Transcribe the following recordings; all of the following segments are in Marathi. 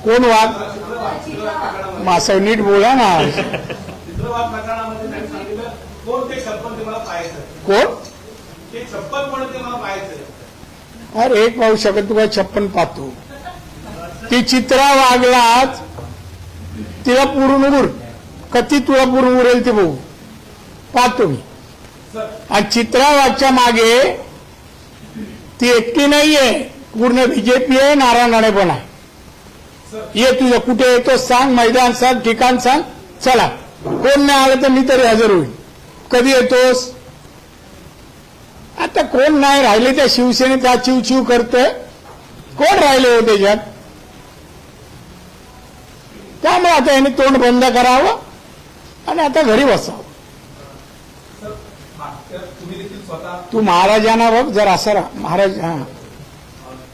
कोण वाद? मासा नीट बोला ना. चित्रवाद प्रकरणामध्ये त्यांनी सांगितलं कोण ते छप्पन ते मला पाहायचं. कोण ते 56 म्हणून ते मला पाहायचं. अरे एक पाहू शकत तुला 56 पाहतो. ती चित्रा वागलाच तिला पुरून उर कधी तुला पुरून उरेल ते बघू पाहतो मी. आणि चित्रा वागच्या मागे ती एकटी नाहीये, पूर्ण बीजेपी आहे, नारायण राणे पण आहे. ये तुझं कुठे येतो सांग, मैदान सांग, ठिकाण सांग, चला. कोण नाही आलं तर मी तरी हजर होईल. कधी येतोस? आता कोण नाही राहिले त्या शिवसेनेत चिव करतोय. कोण राहिले हो त्याच्यात? त्यामुळे आता याने तोंड बंद करावं आणि आता घरी बसावं. तुम्ही देखील स्वतः तू महाराजांना बघ जर असं महाराज. हा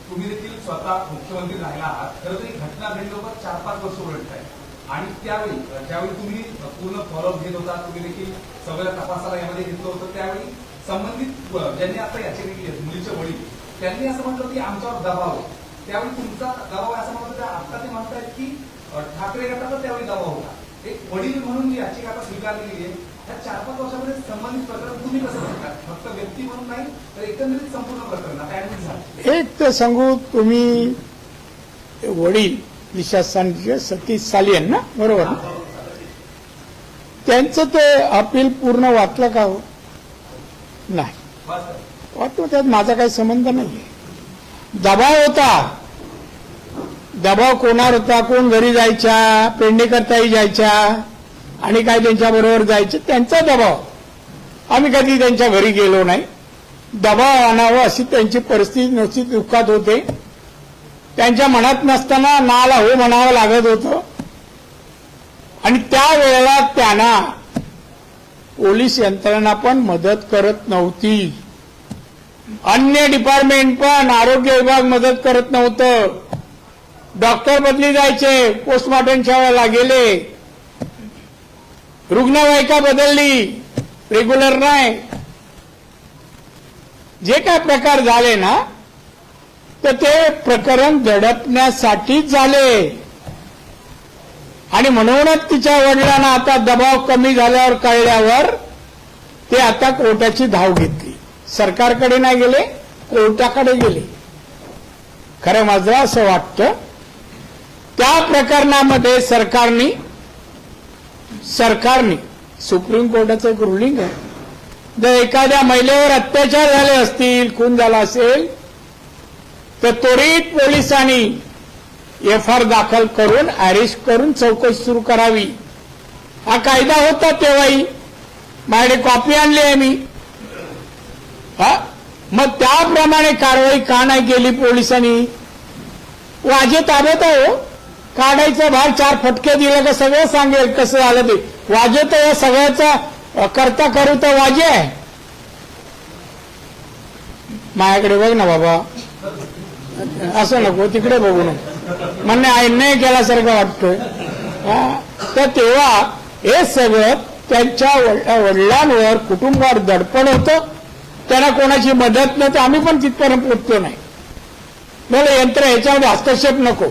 तुम्ही देखील स्वतः मुख्यमंत्री राहिला आहात. खरं तर ही घटना घडल्यावर 4-5 वर्ष उलट आहे. आणि त्यावेळी ज्यावेळी तुम्ही पूर्ण फॉलोअप घेत होता, तुम्ही देखील सगळ्या तपासाला यामध्ये घेतलं होतं, त्यावेळी संबंधित ज्यांनी आता याचिका केली मुलीचे वडील त्यांनी असं म्हटलं की आमच्यावर दबाव आहे. त्यावेळी तुमचा दबाव असं म्हणत होता. आता ते म्हणतात की ठाकरे गटाचा त्यावेळी दबाव होता. एक वडील म्हणून याचिका आता स्वीकारलेली आहे. या 4-5 वर्षामध्ये संबंधित प्रकरण तुम्ही कसं म्हणता? फक्त व्यक्ती म्हणून नाही तर एकंदरीत संपूर्ण प्रकरण आता ऍडमिट झालं. एक तर सांगू, तुम्ही वडील निशासांचे सतीश सालियन ना, बरोबर ना? त्यांचं ते अपील पूर्ण वाचलं का हो? नाही वाटतो. त्यात माझा काही संबंध नाही. दबाव होता. दबाव कोणावर होता? कोण घरी जायच्या, पेडणेकरताही जायच्या आणि काय त्यांच्या बरोबर जायचे, त्यांचा दबाव. आम्ही कधी त्यांच्या घरी गेलो नाही. दबाव आणावं अशी त्यांची परिस्थिती नव्हती, दुःखात होते. त्यांच्या मनात नसताना नाला हो म्हणावं लागत होतं. आणि त्यावेळेला त्यांना पोलीस यंत्रणा पण मदत करत नव्हती. अन्य डिपार्टमेंट पण, आरोग्य विभाग मदत करत नव्हतं. डॉक्टर बदली जायचे, पोस्टमॉर्टमच्या वेळेला गेले, रुग्णवाहिका बदलली, रेग्युलर नाही. जे काय प्रकार झाले ना, तर ते प्रकरण दडपण्यासाठीच झाले. आणि म्हणूनच तिच्या वडिलांना आता दबाव कमी झाल्यावर कळल्यावर ते आता कोर्टाची धाव घेतली. सरकारकडे नाही गेले, कोर्टाकडे गेले. खरं माझं असं वाटतं त्या प्रकरणामध्ये सरकारने सुप्रीम कोर्टाचं एक रुलिंग आहे, जर एखाद्या महिलेवर अत्याचार झाले असतील, खून झाला असेल तर त्वरित पोलिसांनी एफआयआर दाखल करून अरेस्ट करून चौकशी सुरू करावी. हा कायदा होता तेव्हाही. माझ्याकडे कॉपी आणली आहे मी. मग त्याप्रमाणे कारवाई का नाही केली पोलिसांनी? वाजे ताब्यात आहे हो. काढायचं बाहेर 4 फटके दिले का सगळं सांगेल कसं झालं ते. वाजे तर या सगळ्याचा करता करू तर वाजे आहे. माझ्याकडे बघ ना बाबा, असं नको तिकडे बघू नको. म्हणणे अन्याय केल्यासारखं वाटतोय. तर तेव्हा हे सगळं त्यांच्या वडिलांवर, कुटुंबावर दडपण होतं. त्यांना कोणाची मदत नव्हती. आम्ही पण तिथपर्यंत पोचतो नाही. मला यंत्र ह्याच्यामध्ये हस्तक्षेप नको.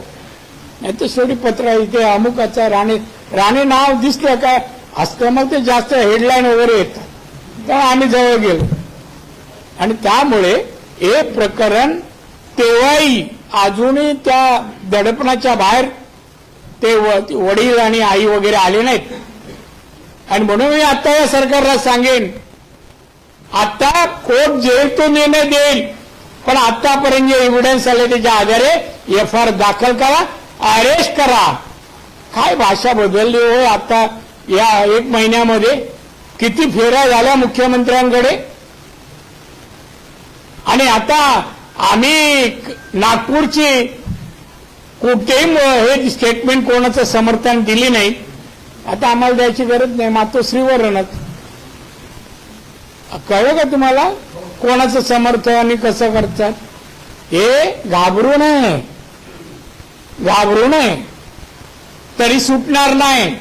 नाही तर शेवटी पत्र इथे अमुकाचा राणे नाव दिसलं काय असतं, मग ते जास्त हेडलाईन वगैरे येतात. तेव्हा आम्ही जवळ गेलो. आणि त्यामुळे हे प्रकरण तेव्हाही अजूनही त्या दडपणाच्या बाहेर ते वडील आणि आई वगैरे आले नाहीत. आणि म्हणून मी आता या सरकारला सांगेन, आता कोर्ट जे तो निर्णय देईल, पण आतापर्यंत जे एव्हिडन्स आले त्याच्या आधारे एफआयआर दाखल करा, अरेस्ट करा. काय भाषा बदलली हो. आता या 1 महिन्यामध्ये किती फेऱ्या झाल्या मुख्यमंत्र्यांकडे. आणि आता आम्ही नागपूरची कुठेही हे स्टेटमेंट कोणाचं समर्थन दिली नाही. आता आम्हाला द्यायची गरज नाही. मातोश्रीवर रणत कळलं का तुम्हाला कोणाचं समर्थन आणि कसं करतात? हे घाबरू नये, तरी सुटणार नाही.